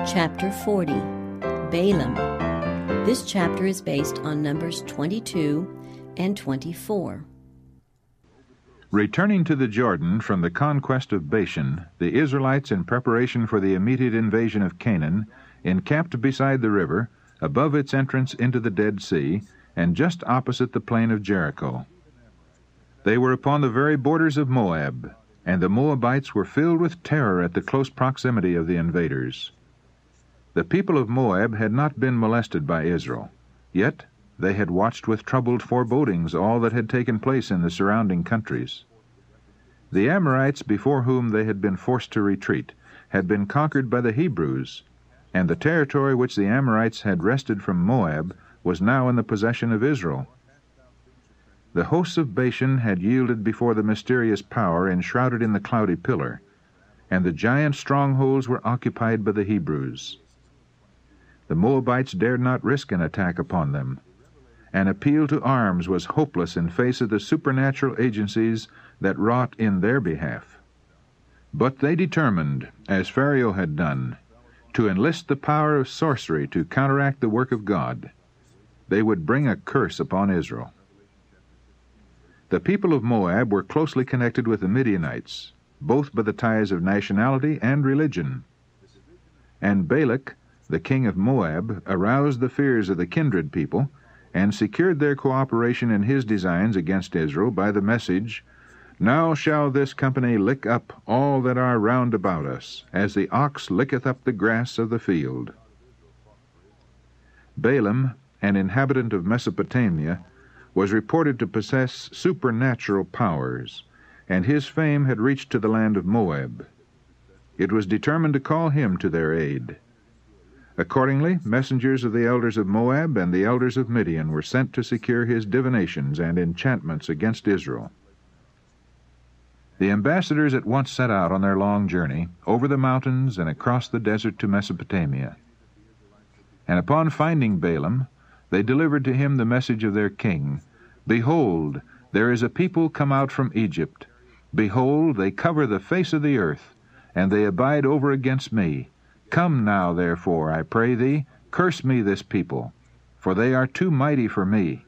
Chapter 40, Balaam. This chapter is based on Numbers 22 and 24. Returning to the Jordan from the conquest of Bashan, the Israelites, in preparation for the immediate invasion of Canaan, encamped beside the river, above its entrance into the Dead Sea, and just opposite the plain of Jericho. They were upon the very borders of Moab, and the Moabites were filled with terror at the close proximity of the invaders. The people of Moab had not been molested by Israel, yet they had watched with troubled forebodings all that had taken place in the surrounding countries. The Amorites, before whom they had been forced to retreat, had been conquered by the Hebrews, and the territory which the Amorites had wrested from Moab was now in the possession of Israel. The hosts of Bashan had yielded before the mysterious power enshrouded in the cloudy pillar, and the giant strongholds were occupied by the Hebrews. The Moabites dared not risk an attack upon them. An appeal to arms was hopeless in face of the supernatural agencies that wrought in their behalf. But they determined, as Pharaoh had done, to enlist the power of sorcery to counteract the work of God. They would bring a curse upon Israel. The people of Moab were closely connected with the Midianites, both by the ties of nationality and religion. And Balak, the king of Moab, aroused the fears of the kindred people, and secured their cooperation in his designs against Israel by the message, "Now shall this company lick up all that are round about us, as the ox licketh up the grass of the field." Balaam, an inhabitant of Mesopotamia, was reported to possess supernatural powers, and his fame had reached to the land of Moab. It was determined to call him to their aid. Accordingly, messengers of the elders of Moab and the elders of Midian were sent to secure his divinations and enchantments against Israel. The ambassadors at once set out on their long journey, over the mountains and across the desert to Mesopotamia. And upon finding Balaam, they delivered to him the message of their king, "Behold, there is a people come out from Egypt. Behold, they cover the face of the earth, and they abide over against me. Come now, therefore, I pray thee, curse me this people, for they are too mighty for me.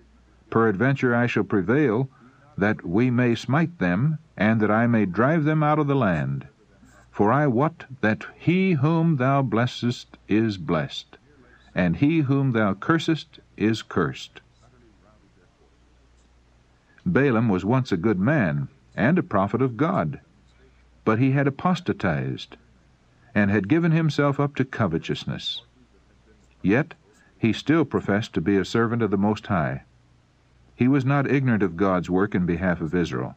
Peradventure I shall prevail, that we may smite them, and that I may drive them out of the land. For I wot that he whom thou blessest is blessed, and he whom thou cursest is cursed." Balaam was once a good man, and a prophet of God, but he had apostatized, and had given himself up to covetousness. Yet he still professed to be a servant of the Most High. He was not ignorant of God's work in behalf of Israel,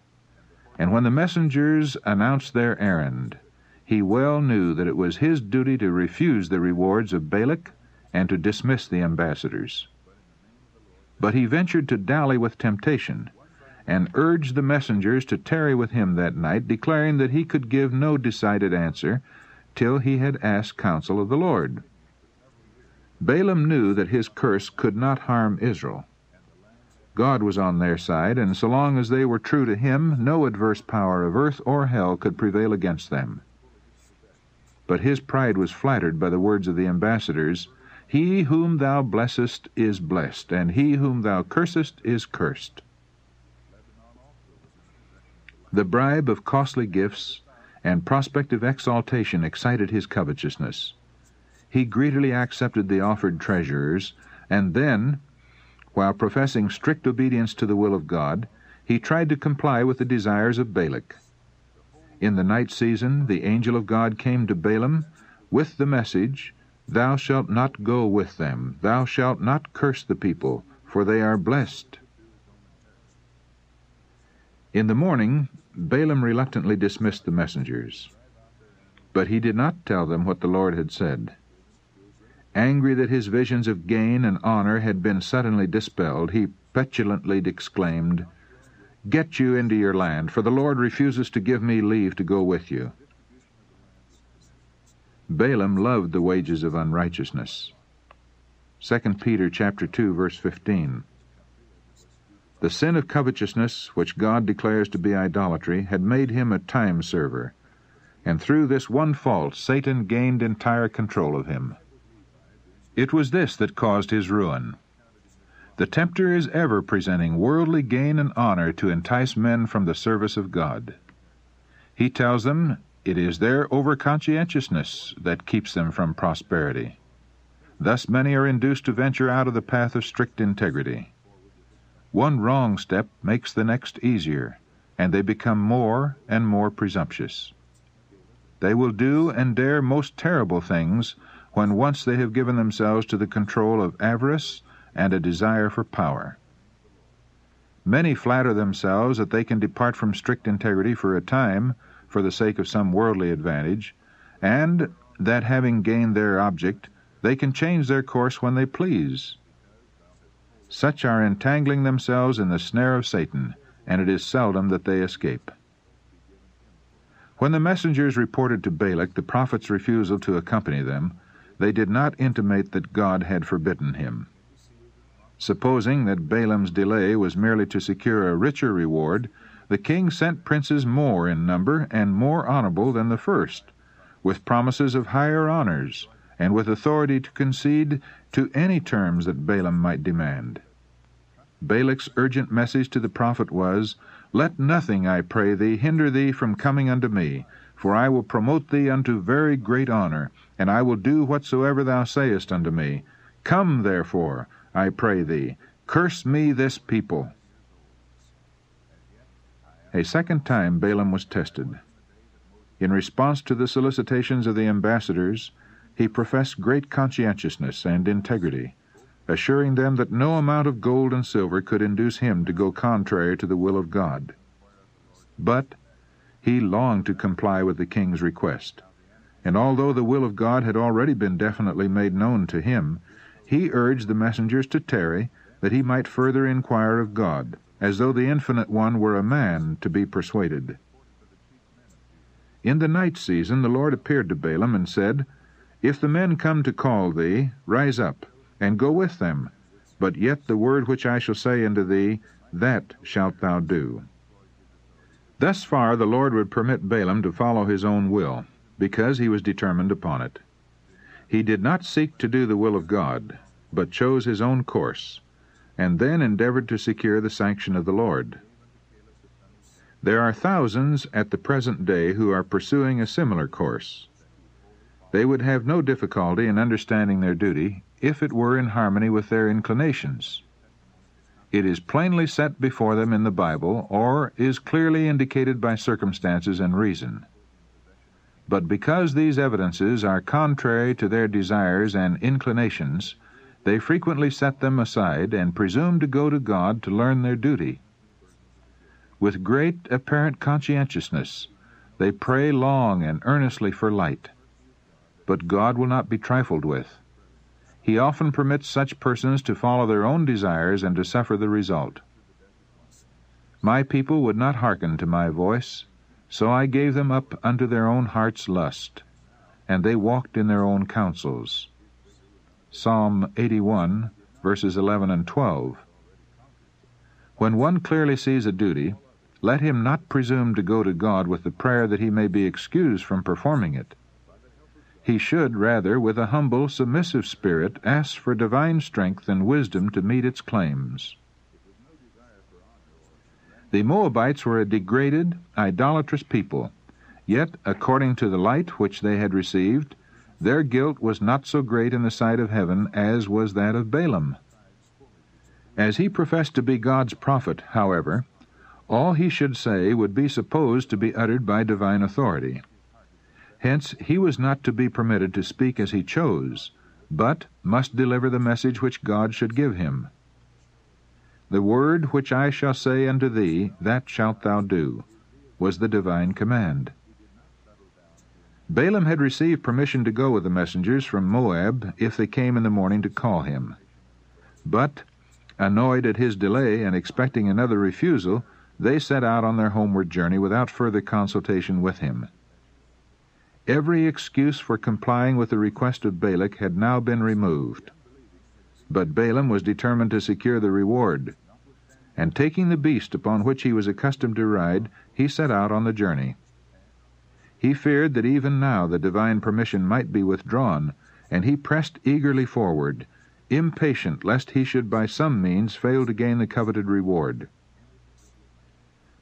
and when the messengers announced their errand, he well knew that it was his duty to refuse the rewards of Balak and to dismiss the ambassadors. But he ventured to dally with temptation, and urged the messengers to tarry with him that night, declaring that he could give no decided answer till he had asked counsel of the Lord. Balaam knew that his curse could not harm Israel. God was on their side, and so long as they were true to him, no adverse power of earth or hell could prevail against them. But his pride was flattered by the words of the ambassadors, "He whom thou blessest is blessed, and he whom thou cursest is cursed." The bribe of costly gifts and prospect of exaltation excited his covetousness. He greedily accepted the offered treasures, and then, while professing strict obedience to the will of God, he tried to comply with the desires of Balak. In the night season, the angel of God came to Balaam with the message, "Thou shalt not go with them, thou shalt not curse the people, for they are blessed." In the morning, Balaam reluctantly dismissed the messengers. But he did not tell them what the Lord had said. Angry that his visions of gain and honor had been suddenly dispelled, he petulantly exclaimed, "Get you into your land, for the Lord refuses to give me leave to go with you." Balaam loved the wages of unrighteousness. 2 Peter chapter 2, verse 15. The sin of covetousness, which God declares to be idolatry, had made him a time server, and through this one fault Satan gained entire control of him. It was this that caused his ruin. The tempter is ever presenting worldly gain and honor to entice men from the service of God. He tells them it is their over-conscientiousness that keeps them from prosperity. Thus many are induced to venture out of the path of strict integrity. One wrong step makes the next easier, and they become more and more presumptuous. They will do and dare most terrible things when once they have given themselves to the control of avarice and a desire for power. Many flatter themselves that they can depart from strict integrity for a time for the sake of some worldly advantage, and that having gained their object, they can change their course when they please. Such are entangling themselves in the snare of Satan, and it is seldom that they escape. When the messengers reported to Balak the prophet's refusal to accompany them, they did not intimate that God had forbidden him. Supposing that Balaam's delay was merely to secure a richer reward, the king sent princes more in number and more honorable than the first, with promises of higher honors, and with authority to concede to any terms that Balaam might demand. Balak's urgent message to the prophet was, "Let nothing, I pray thee, hinder thee from coming unto me, for I will promote thee unto very great honor, and I will do whatsoever thou sayest unto me. Come, therefore, I pray thee, curse me this people." A second time Balaam was tested. In response to the solicitations of the ambassadors, he professed great conscientiousness and integrity, assuring them that no amount of gold and silver could induce him to go contrary to the will of God. But he longed to comply with the king's request, and although the will of God had already been definitely made known to him, he urged the messengers to tarry, that he might further inquire of God, as though the Infinite One were a man to be persuaded. In the night season the Lord appeared to Balaam and said, "If the men come to call thee, rise up, and go with them, but yet the word which I shall say unto thee, that shalt thou do." Thus far the Lord would permit Balaam to follow his own will, because he was determined upon it. He did not seek to do the will of God, but chose his own course, and then endeavored to secure the sanction of the Lord. There are thousands at the present day who are pursuing a similar course. They would have no difficulty in understanding their duty if it were in harmony with their inclinations. It is plainly set before them in the Bible, or is clearly indicated by circumstances and reason. But because these evidences are contrary to their desires and inclinations, they frequently set them aside and presume to go to God to learn their duty. With great apparent conscientiousness, they pray long and earnestly for light. But God will not be trifled with. He often permits such persons to follow their own desires and to suffer the result. "My people would not hearken to my voice, so I gave them up unto their own heart's lust, and they walked in their own counsels." Psalm 81, verses 11 and 12. When one clearly sees a duty, let him not presume to go to God with the prayer that he may be excused from performing it. He should rather, with a humble, submissive spirit, ask for divine strength and wisdom to meet its claims. The Moabites were a degraded, idolatrous people, yet, according to the light which they had received, their guilt was not so great in the sight of heaven as was that of Balaam. As he professed to be God's prophet, however, all he should say would be supposed to be uttered by divine authority. Hence he was not to be permitted to speak as he chose, but must deliver the message which God should give him. "The word which I shall say unto thee, that shalt thou do," was the divine command. Balaam had received permission to go with the messengers from Moab if they came in the morning to call him. But, annoyed at his delay and expecting another refusal, they set out on their homeward journey without further consultation with him. Every excuse for complying with the request of Balak had now been removed. But Balaam was determined to secure the reward, and taking the beast upon which he was accustomed to ride, he set out on the journey. He feared that even now the divine permission might be withdrawn, and he pressed eagerly forward, impatient lest he should by some means fail to gain the coveted reward.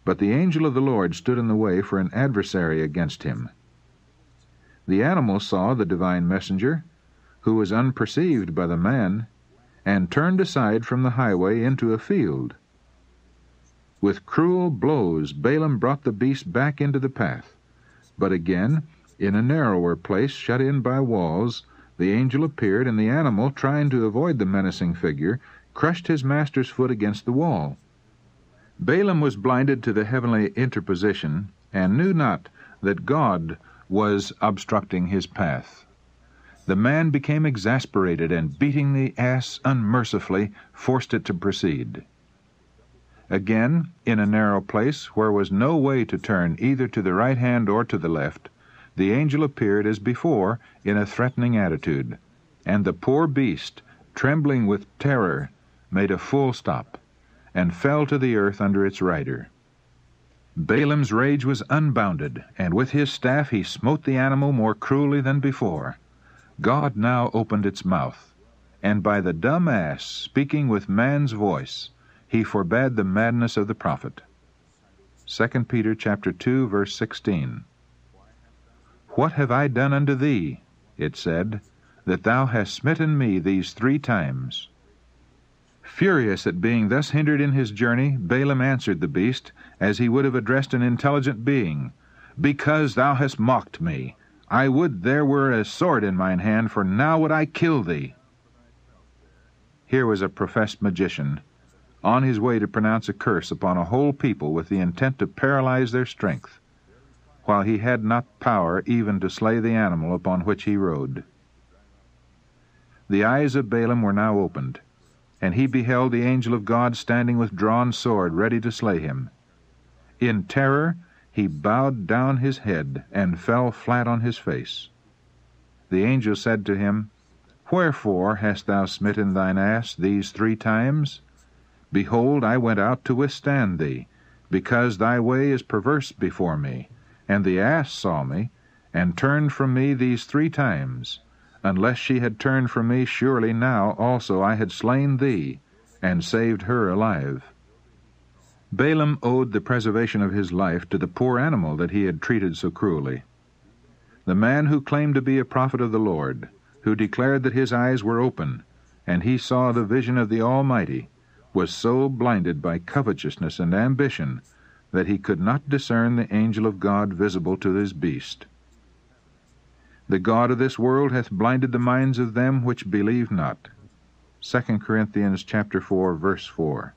But the angel of the Lord stood in the way for an adversary against him. The animal saw the divine messenger, who was unperceived by the man, and turned aside from the highway into a field. With cruel blows Balaam brought the beast back into the path, but again, in a narrower place shut in by walls, the angel appeared, and the animal, trying to avoid the menacing figure, crushed his master's foot against the wall. Balaam was blinded to the heavenly interposition, and knew not that God was obstructing his path. The man became exasperated, and beating the ass unmercifully, forced it to proceed. Again, in a narrow place, where was no way to turn either to the right hand or to the left, the angel appeared as before in a threatening attitude, and the poor beast, trembling with terror, made a full stop, and fell to the earth under its rider. Balaam's rage was unbounded, and with his staff he smote the animal more cruelly than before. God now opened its mouth, and by the dumb ass, speaking with man's voice, he forbade the madness of the prophet. 2 Peter chapter 2, verse 16. What have I done unto thee, it said, that thou hast smitten me these 3 times? Furious at being thus hindered in his journey, Balaam answered the beast, as he would have addressed an intelligent being, Because thou hast mocked me, I would there were a sword in mine hand, for now would I kill thee. Here was a professed magician, on his way to pronounce a curse upon a whole people with the intent to paralyze their strength, while he had not power even to slay the animal upon which he rode. The eyes of Balaam were now opened, and he beheld the angel of God standing with drawn sword ready to slay him. In terror he bowed down his head and fell flat on his face. The angel said to him, Wherefore hast thou smitten thine ass these 3 times? Behold, I went out to withstand thee, because thy way is perverse before me. And the ass saw me, and turned from me these 3 times. Unless she had turned from me, surely now also I had slain thee, and saved her alive. Balaam owed the preservation of his life to the poor animal that he had treated so cruelly. The man who claimed to be a prophet of the Lord, who declared that his eyes were open, and he saw the vision of the Almighty, was so blinded by covetousness and ambition that he could not discern the angel of God visible to his beast. The God of this world hath blinded the minds of them which believe not. 2 Corinthians chapter 4, verse 4.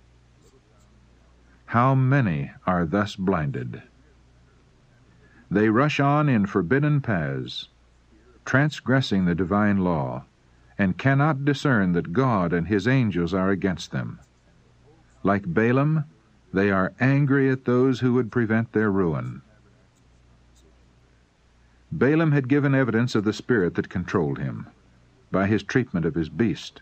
How many are thus blinded? They rush on in forbidden paths, transgressing the divine law, and cannot discern that God and his angels are against them. Like Balaam, they are angry at those who would prevent their ruin. Balaam had given evidence of the spirit that controlled him, by his treatment of his beast.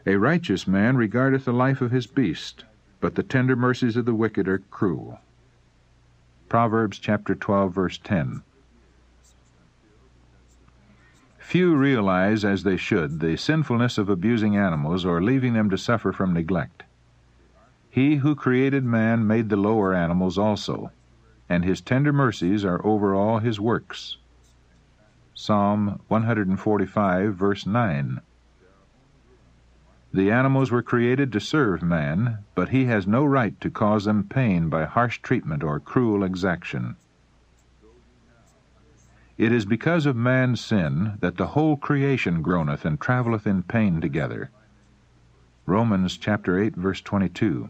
A righteous man regardeth the life of his beast, but the tender mercies of the wicked are cruel. Proverbs chapter 12, verse 10. Few realize, as they should, the sinfulness of abusing animals or leaving them to suffer from neglect. He who created man made the lower animals also, and his tender mercies are over all his works. Psalm 145, verse 9. The animals were created to serve man, but he has no right to cause them pain by harsh treatment or cruel exaction. It is because of man's sin that the whole creation groaneth and travelleth in pain together. Romans chapter 8, verse 22.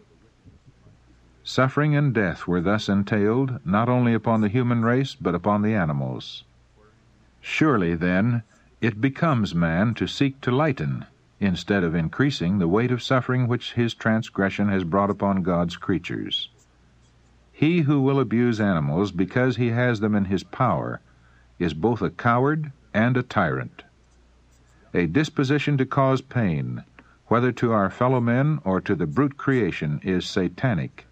Suffering and death were thus entailed, not only upon the human race, but upon the animals. Surely, then, it becomes man to seek to lighten, instead of increasing, the weight of suffering which his transgression has brought upon God's creatures. He who will abuse animals because he has them in his power is both a coward and a tyrant. A disposition to cause pain, whether to our fellow men or to the brute creation, is satanic.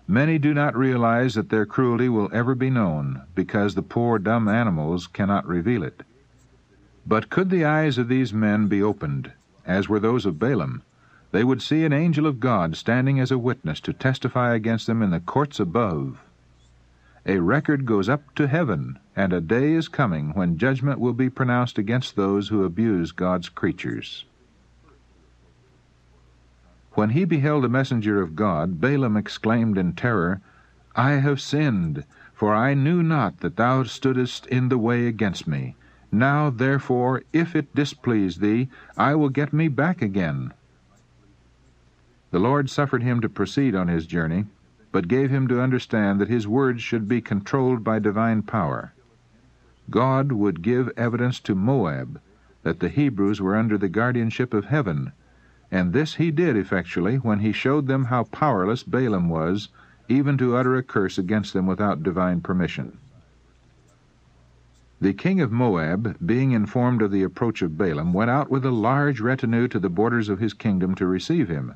Many do not realize that their cruelty will ever be known, because the poor dumb animals cannot reveal it. But could the eyes of these men be opened, as were those of Balaam, they would see an angel of God standing as a witness to testify against them in the courts above. A record goes up to heaven, and a day is coming when judgment will be pronounced against those who abuse God's creatures. When he beheld the messenger of God, Balaam exclaimed in terror, I have sinned, for I knew not that thou stoodest in the way against me. Now, therefore, if it displease thee, I will get me back again. The Lord suffered him to proceed on his journey, but gave him to understand that his words should be controlled by divine power. God would give evidence to Moab that the Hebrews were under the guardianship of heaven, and this he did effectually when he showed them how powerless Balaam was, even to utter a curse against them without divine permission. The king of Moab, being informed of the approach of Balaam, went out with a large retinue to the borders of his kingdom to receive him.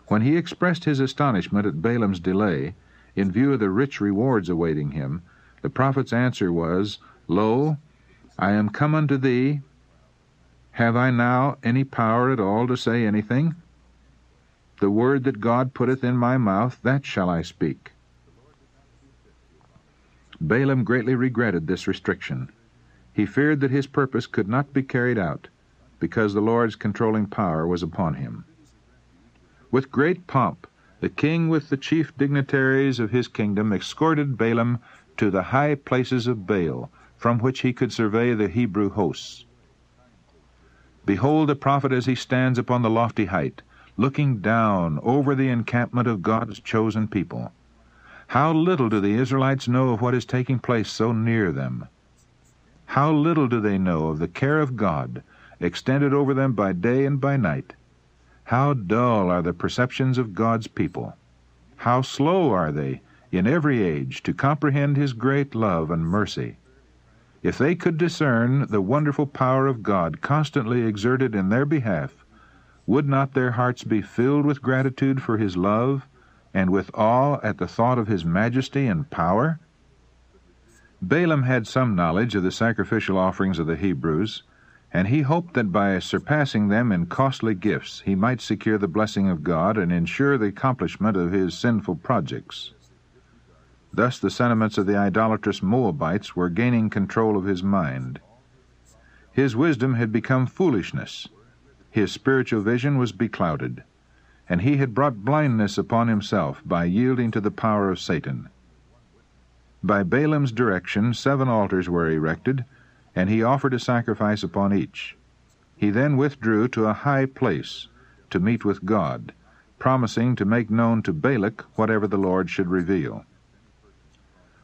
When he expressed his astonishment at Balaam's delay, in view of the rich rewards awaiting him, the prophet's answer was, Lo, I am come unto thee. Have I now any power at all to say anything? The word that God putteth in my mouth, that shall I speak. Balaam greatly regretted this restriction. He feared that his purpose could not be carried out, because the Lord's controlling power was upon him. With great pomp, the king with the chief dignitaries of his kingdom escorted Balaam to the high places of Baal, from which he could survey the Hebrew hosts. Behold the prophet as he stands upon the lofty height, looking down over the encampment of God's chosen people. How little do the Israelites know of what is taking place so near them! How little do they know of the care of God, extended over them by day and by night! How dull are the perceptions of God's people! How slow are they, in every age, to comprehend His great love and mercy! If they could discern the wonderful power of God constantly exerted in their behalf, would not their hearts be filled with gratitude for His love, and with awe at the thought of His majesty and power? Balaam had some knowledge of the sacrificial offerings of the Hebrews, and he hoped that by surpassing them in costly gifts he might secure the blessing of God and ensure the accomplishment of his sinful projects. Thus the sentiments of the idolatrous Moabites were gaining control of his mind. His wisdom had become foolishness, his spiritual vision was beclouded, and he had brought blindness upon himself by yielding to the power of Satan. By Balaam's direction 7 altars were erected, and he offered a sacrifice upon each. He then withdrew to a high place to meet with God, promising to make known to Balak whatever the Lord should reveal.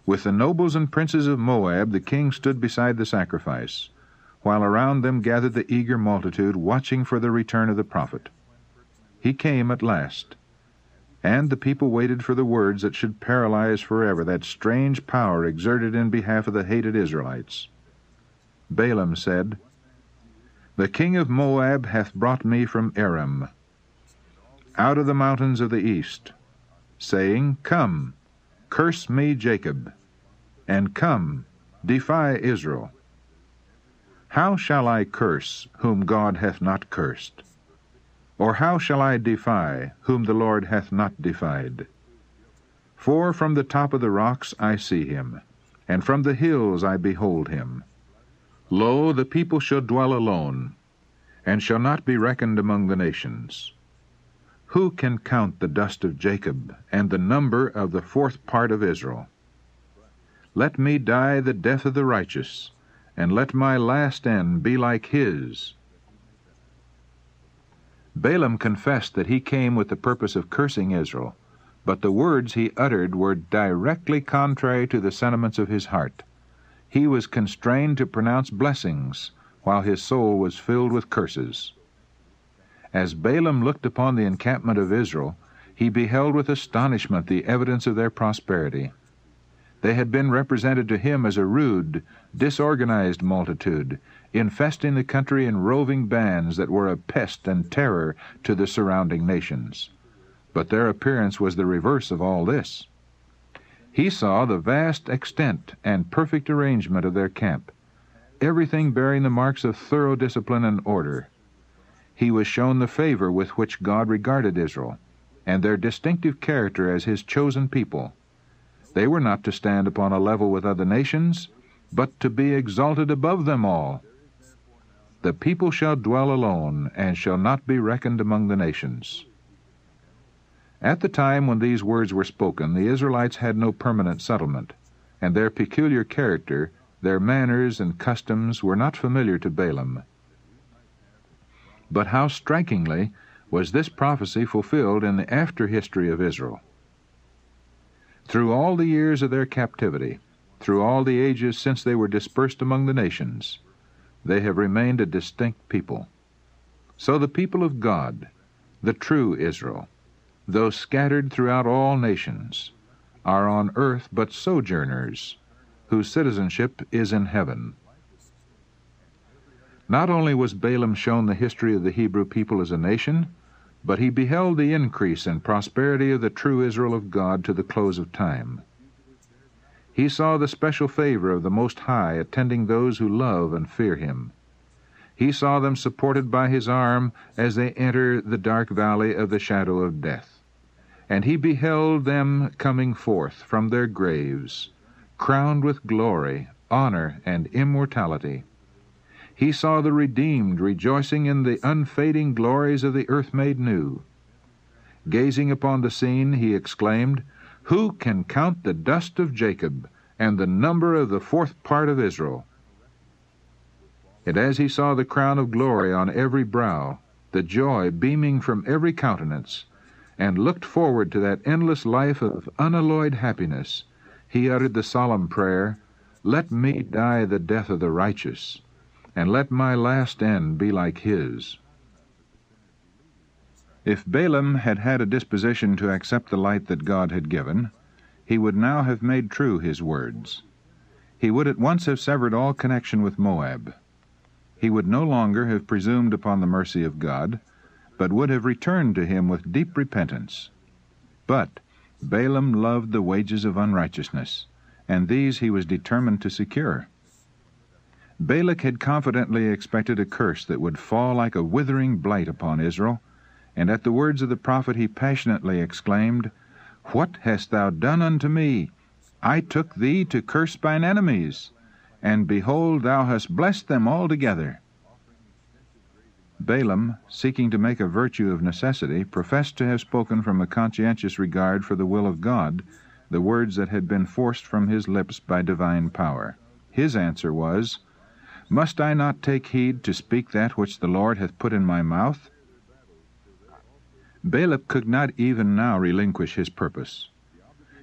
With the nobles and princes of Moab the king stood beside the sacrifice, while around them gathered the eager multitude watching for the return of the prophet. He came at last, and the people waited for the words that should paralyze forever that strange power exerted in behalf of the hated Israelites. Balaam said, The king of Moab hath brought me from Aram, out of the mountains of the east, saying, Come, curse me Jacob, and come, defy Israel. How shall I curse whom God hath not cursed? Or how shall I defy whom the Lord hath not defied? For from the top of the rocks I see him, and from the hills I behold him. Lo, the people shall dwell alone, and shall not be reckoned among the nations. Who can count the dust of Jacob, and the number of the 4th part of Israel? Let me die the death of the righteous, and let my last end be like his. Balaam confessed that he came with the purpose of cursing Israel, but the words he uttered were directly contrary to the sentiments of his heart. He was constrained to pronounce blessings, while his soul was filled with curses. As Balaam looked upon the encampment of Israel, he beheld with astonishment the evidence of their prosperity. They had been represented to him as a rude, disorganized multitude, infesting the country in roving bands that were a pest and terror to the surrounding nations. but their appearance was the reverse of all this. He saw the vast extent and perfect arrangement of their camp, everything bearing the marks of thorough discipline and order. He was shown the favor with which God regarded Israel, and their distinctive character as his chosen people. They were not to stand upon a level with other nations, but to be exalted above them all. The people shall dwell alone, and shall not be reckoned among the nations. At the time when these words were spoken, the Israelites had no permanent settlement, and their peculiar character, their manners and customs were not familiar to Balaam. But how strikingly was this prophecy fulfilled in the after history of Israel! Through all the years of their captivity, through all the ages since they were dispersed among the nations, they have remained a distinct people. So the people of God, the true Israel, though scattered throughout all nations, are on earth but sojourners, whose citizenship is in heaven. Not only was Balaam shown the history of the Hebrew people as a nation, but he beheld the increase and prosperity of the true Israel of God to the close of time. He saw the special favor of the Most High attending those who love and fear him. He saw them supported by his arm as they enter the dark valley of the shadow of death. And he beheld them coming forth from their graves, crowned with glory, honor, and immortality. He saw the redeemed rejoicing in the unfading glories of the earth made new. Gazing upon the scene, he exclaimed, "Who can count the dust of Jacob, and the number of the fourth part of Israel?" And as he saw the crown of glory on every brow, the joy beaming from every countenance, and looked forward to that endless life of unalloyed happiness, he uttered the solemn prayer, "Let me die the death of the righteous, and let my last end be like his." If Balaam had had a disposition to accept the light that God had given, he would now have made true his words. He would at once have severed all connection with Moab. He would no longer have presumed upon the mercy of God, but would have returned to him with deep repentance. But Balaam loved the wages of unrighteousness, and these he was determined to secure. Balak had confidently expected a curse that would fall like a withering blight upon Israel, and at the words of the prophet he passionately exclaimed, "What hast thou done unto me? I took thee to curse thine enemies, and behold, thou hast blessed them altogether." Balaam, seeking to make a virtue of necessity, professed to have spoken from a conscientious regard for the will of God the words that had been forced from his lips by divine power. His answer was, "Must I not take heed to speak that which the Lord hath put in my mouth?" Balak could not even now relinquish his purpose.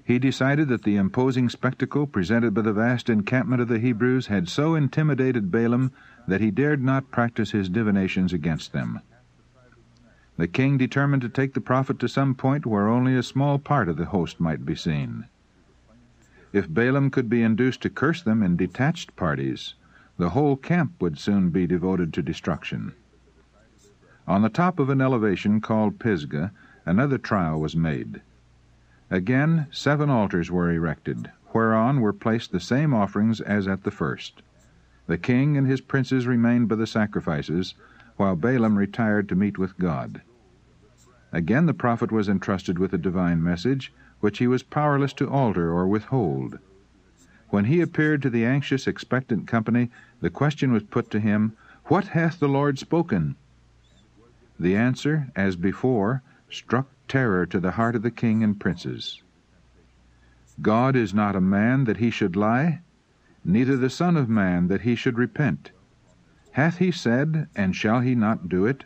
He decided that the imposing spectacle presented by the vast encampment of the Hebrews had so intimidated Balaam that he dared not practice his divinations against them. The king determined to take the prophet to some point where only a small part of the host might be seen. If Balaam could be induced to curse them in detached parties, the whole camp would soon be devoted to destruction. On the top of an elevation called Pisgah, another trial was made. Again 7 altars were erected, whereon were placed the same offerings as at the first. The king and his princes remained by the sacrifices, while Balaam retired to meet with God. Again the prophet was entrusted with a divine message, which he was powerless to alter or withhold. When he appeared to the anxious, expectant company, the question was put to him, "What hath the Lord spoken?" The answer, as before, struck terror to the heart of the king and princes. "God is not a man that he should lie, neither the Son of Man that he should repent. Hath he said, and shall he not do it?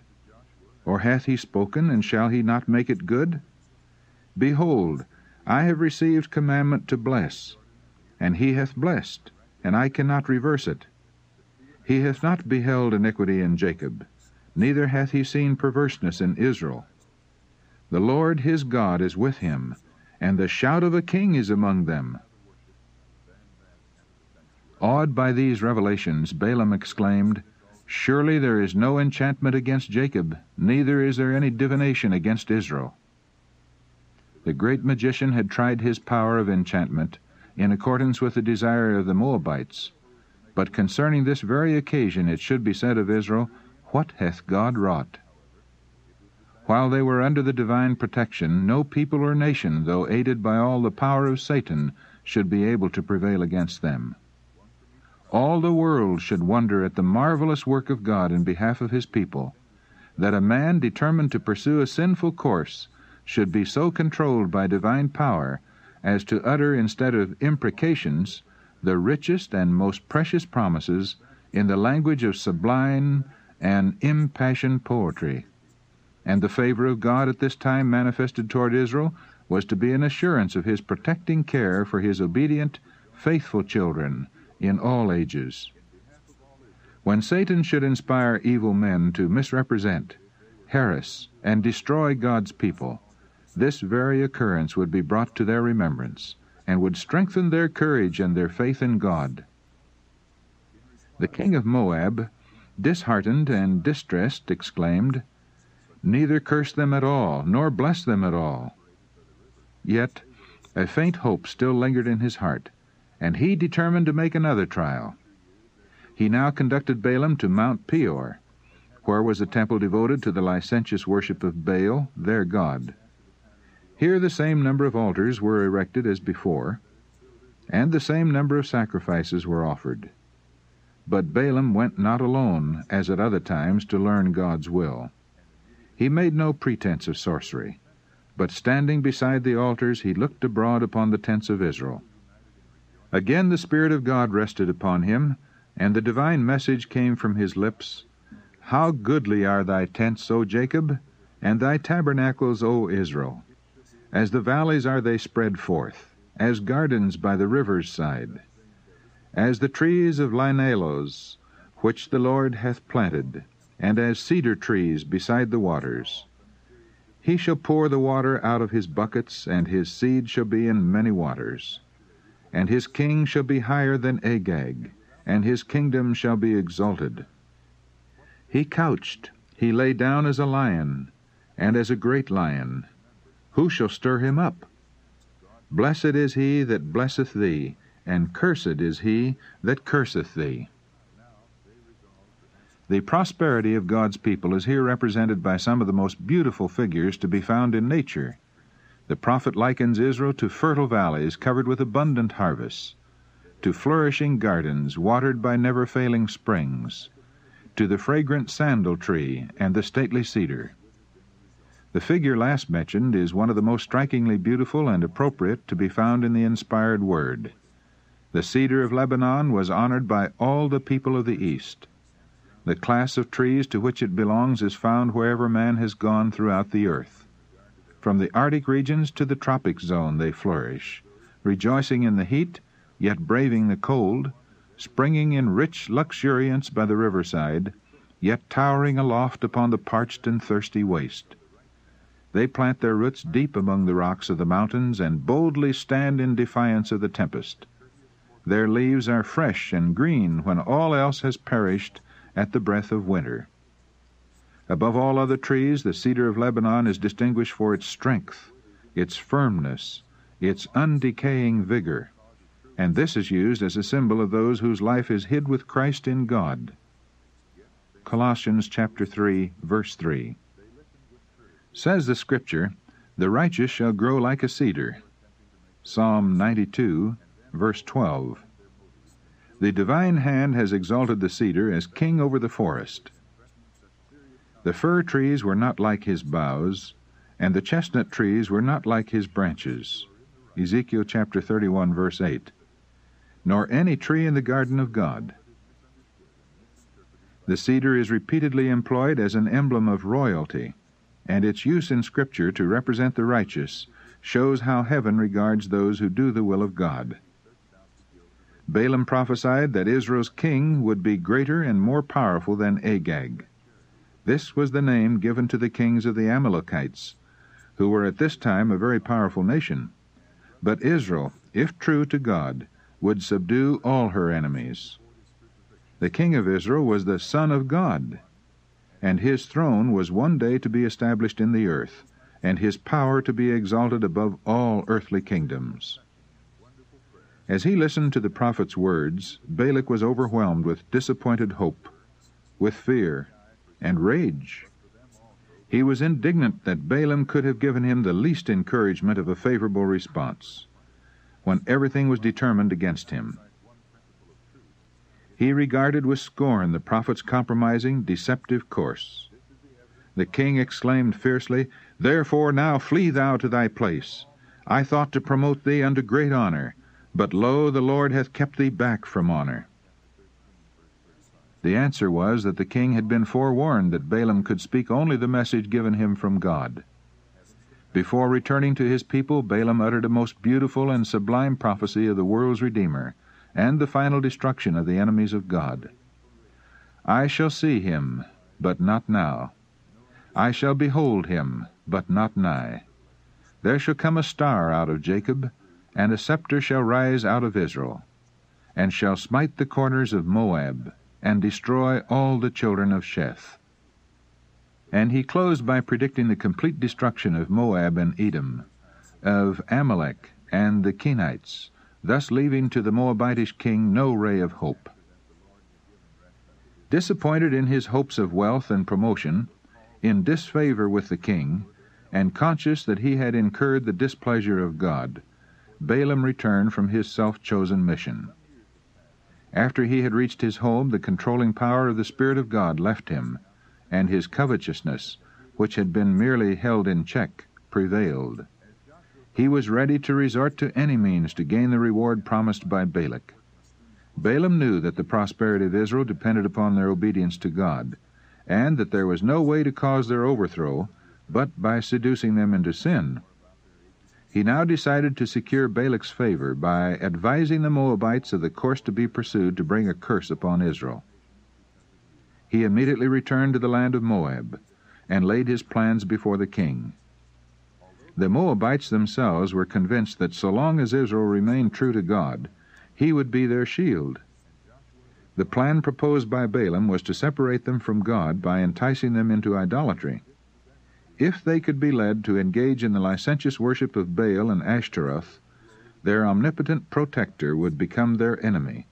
Or hath he spoken, and shall he not make it good? Behold, I have received commandment to bless, and he hath blessed, and I cannot reverse it. He hath not beheld iniquity in Jacob, neither hath he seen perverseness in Israel. The Lord his God is with him, and the shout of a king is among them." Awed by these revelations, Balaam exclaimed, "Surely there is no enchantment against Jacob, neither is there any divination against Israel." The great magician had tried his power of enchantment in accordance with the desire of the Moabites. But concerning this very occasion it should be said of Israel, "What hath God wrought?" While they were under the divine protection, no people or nation, though aided by all the power of Satan, should be able to prevail against them. All the world should wonder at the marvelous work of God in behalf of his people, that a man determined to pursue a sinful course should be so controlled by divine power as to utter, instead of imprecations, the richest and most precious promises in the language of sublime and impassioned poetry. And the favor of God at this time manifested toward Israel was to be an assurance of his protecting care for his obedient, faithful children in all ages. When Satan should inspire evil men to misrepresent, harass, and destroy God's people, this very occurrence would be brought to their remembrance, and would strengthen their courage and their faith in God. The king of Moab, disheartened and distressed, exclaimed, "Neither curse them at all, nor bless them at all." Yet a faint hope still lingered in his heart, and he determined to make another trial. He now conducted Balaam to Mount Peor, where was a temple devoted to the licentious worship of Baal, their god. Here the same number of altars were erected as before, and the same number of sacrifices were offered. But Balaam went not alone, as at other times, to learn God's will. He made no pretense of sorcery, but standing beside the altars he looked abroad upon the tents of Israel. Again the Spirit of God rested upon him, and the divine message came from his lips, "How goodly are thy tents, O Jacob, and thy tabernacles, O Israel! As the valleys are they spread forth, as gardens by the river's side, as the trees of linealos, which the Lord hath planted, and as cedar trees beside the waters. He shall pour the water out of his buckets, and his seed shall be in many waters. And his king shall be higher than Agag, and his kingdom shall be exalted. He couched, he lay down as a lion, and as a great lion. Who shall stir him up? Blessed is he that blesseth thee, and cursed is he that curseth thee." The prosperity of God's people is here represented by some of the most beautiful figures to be found in nature. The prophet likens Israel to fertile valleys covered with abundant harvests, to flourishing gardens watered by never-failing springs, to the fragrant sandal tree and the stately cedar. The figure last mentioned is one of the most strikingly beautiful and appropriate to be found in the inspired Word. The cedar of Lebanon was honored by all the people of the East. The class of trees to which it belongs is found wherever man has gone throughout the earth. From the Arctic regions to the tropic zone they flourish, rejoicing in the heat, yet braving the cold, springing in rich luxuriance by the riverside, yet towering aloft upon the parched and thirsty waste. They plant their roots deep among the rocks of the mountains and boldly stand in defiance of the tempest. Their leaves are fresh and green when all else has perished at the breath of winter. Above all other trees, the cedar of Lebanon is distinguished for its strength, its firmness, its undecaying vigor, and this is used as a symbol of those whose life is hid with Christ in God. Colossians chapter 3, verse 3. Says the Scripture, "The righteous shall grow like a cedar." Psalm 92, verse 12. The divine hand has exalted the cedar as king over the forest. The fir trees were not like his boughs, and the chestnut trees were not like his branches. Ezekiel chapter 31, verse 8. Nor any tree in the garden of God. The cedar is repeatedly employed as an emblem of royalty, and its use in Scripture to represent the righteous shows how heaven regards those who do the will of God. Balaam prophesied that Israel's king would be greater and more powerful than Agag. This was the name given to the kings of the Amalekites, who were at this time a very powerful nation. But Israel, if true to God, would subdue all her enemies. The king of Israel was the Son of God, and his throne was one day to be established in the earth, and his power to be exalted above all earthly kingdoms. As he listened to the prophet's words, Balak was overwhelmed with disappointed hope, with fear, and rage. He was indignant that Balaam could have given him the least encouragement of a favorable response, when everything was determined against him. He regarded with scorn the prophet's compromising, deceptive course. The king exclaimed fiercely, "Therefore now flee thou to thy place. I thought to promote thee unto great honor, but lo, the Lord hath kept thee back from honor." The answer was that the king had been forewarned that Balaam could speak only the message given him from God. Before returning to his people, Balaam uttered a most beautiful and sublime prophecy of the world's Redeemer, and the final destruction of the enemies of God. "I shall see him, but not now. I shall behold him, but not nigh. There shall come a star out of Jacob, and a scepter shall rise out of Israel, and shall smite the corners of Moab, and destroy all the children of Sheth." And he closed by predicting the complete destruction of Moab and Edom, of Amalek and the Kenites, thus leaving to the Moabitish king no ray of hope. Disappointed in his hopes of wealth and promotion, in disfavor with the king, and conscious that he had incurred the displeasure of God, Balaam returned from his self-chosen mission. After he had reached his home, the controlling power of the Spirit of God left him, and his covetousness, which had been merely held in check, prevailed. He was ready to resort to any means to gain the reward promised by Balak. Balaam knew that the prosperity of Israel depended upon their obedience to God, and that there was no way to cause their overthrow but by seducing them into sin. He now decided to secure Balak's favor by advising the Moabites of the course to be pursued to bring a curse upon Israel. He immediately returned to the land of Moab, and laid his plans before the king. The Moabites themselves were convinced that so long as Israel remained true to God, he would be their shield. The plan proposed by Balaam was to separate them from God by enticing them into idolatry. If they could be led to engage in the licentious worship of Baal and Ashtaroth, their omnipotent protector would become their enemy,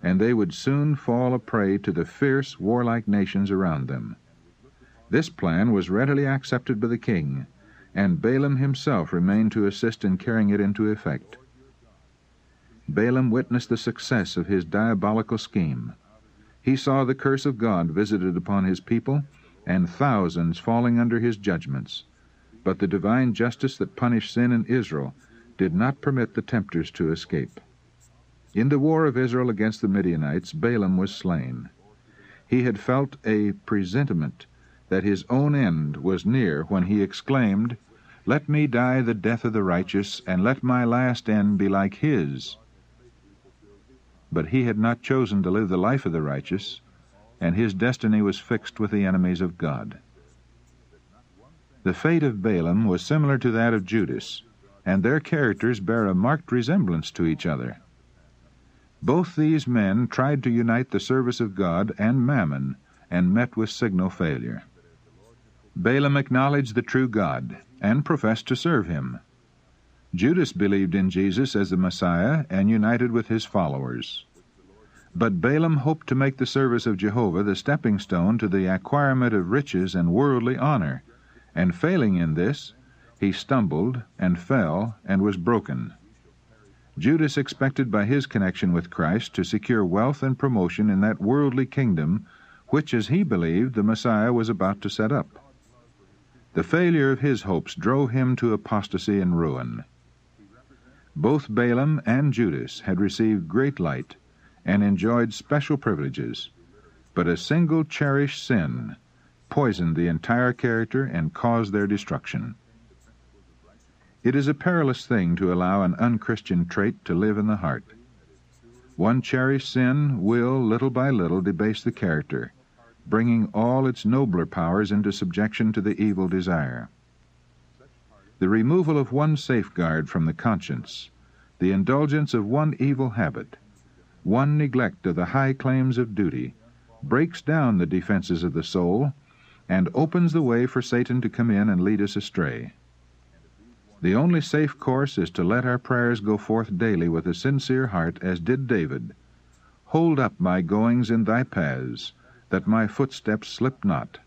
and they would soon fall a prey to the fierce, warlike nations around them. This plan was readily accepted by the king, and Balaam himself remained to assist in carrying it into effect. Balaam witnessed the success of his diabolical scheme. He saw the curse of God visited upon his people, and thousands falling under his judgments. But the divine justice that punished sin in Israel did not permit the tempters to escape. In the war of Israel against the Midianites, Balaam was slain. He had felt a presentiment that his own end was near when he exclaimed, "Let me die the death of the righteous, and let my last end be like his." But he had not chosen to live the life of the righteous, and his destiny was fixed with the enemies of God. The fate of Balaam was similar to that of Judas, and their characters bear a marked resemblance to each other. Both these men tried to unite the service of God and Mammon, and met with signal failure. Balaam acknowledged the true God, and professed to serve him. Judas believed in Jesus as the Messiah, and united with his followers. But Balaam hoped to make the service of Jehovah the stepping stone to the acquirement of riches and worldly honor, and failing in this, he stumbled and fell and was broken. Judas expected by his connection with Christ to secure wealth and promotion in that worldly kingdom which, as he believed, the Messiah was about to set up. The failure of his hopes drove him to apostasy and ruin. Both Balaam and Judas had received great light and enjoyed special privileges, but a single cherished sin poisoned the entire character and caused their destruction. It is a perilous thing to allow an unchristian trait to live in the heart. One cherished sin will, little by little, debase the character, bringing all its nobler powers into subjection to the evil desire. The removal of one safeguard from the conscience, the indulgence of one evil habit, one neglect of the high claims of duty, breaks down the defenses of the soul and opens the way for Satan to come in and lead us astray. The only safe course is to let our prayers go forth daily with a sincere heart, as did David. Hold up my goings in thy paths, that my footsteps slip not.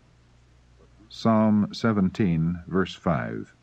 Psalm 17, verse 5.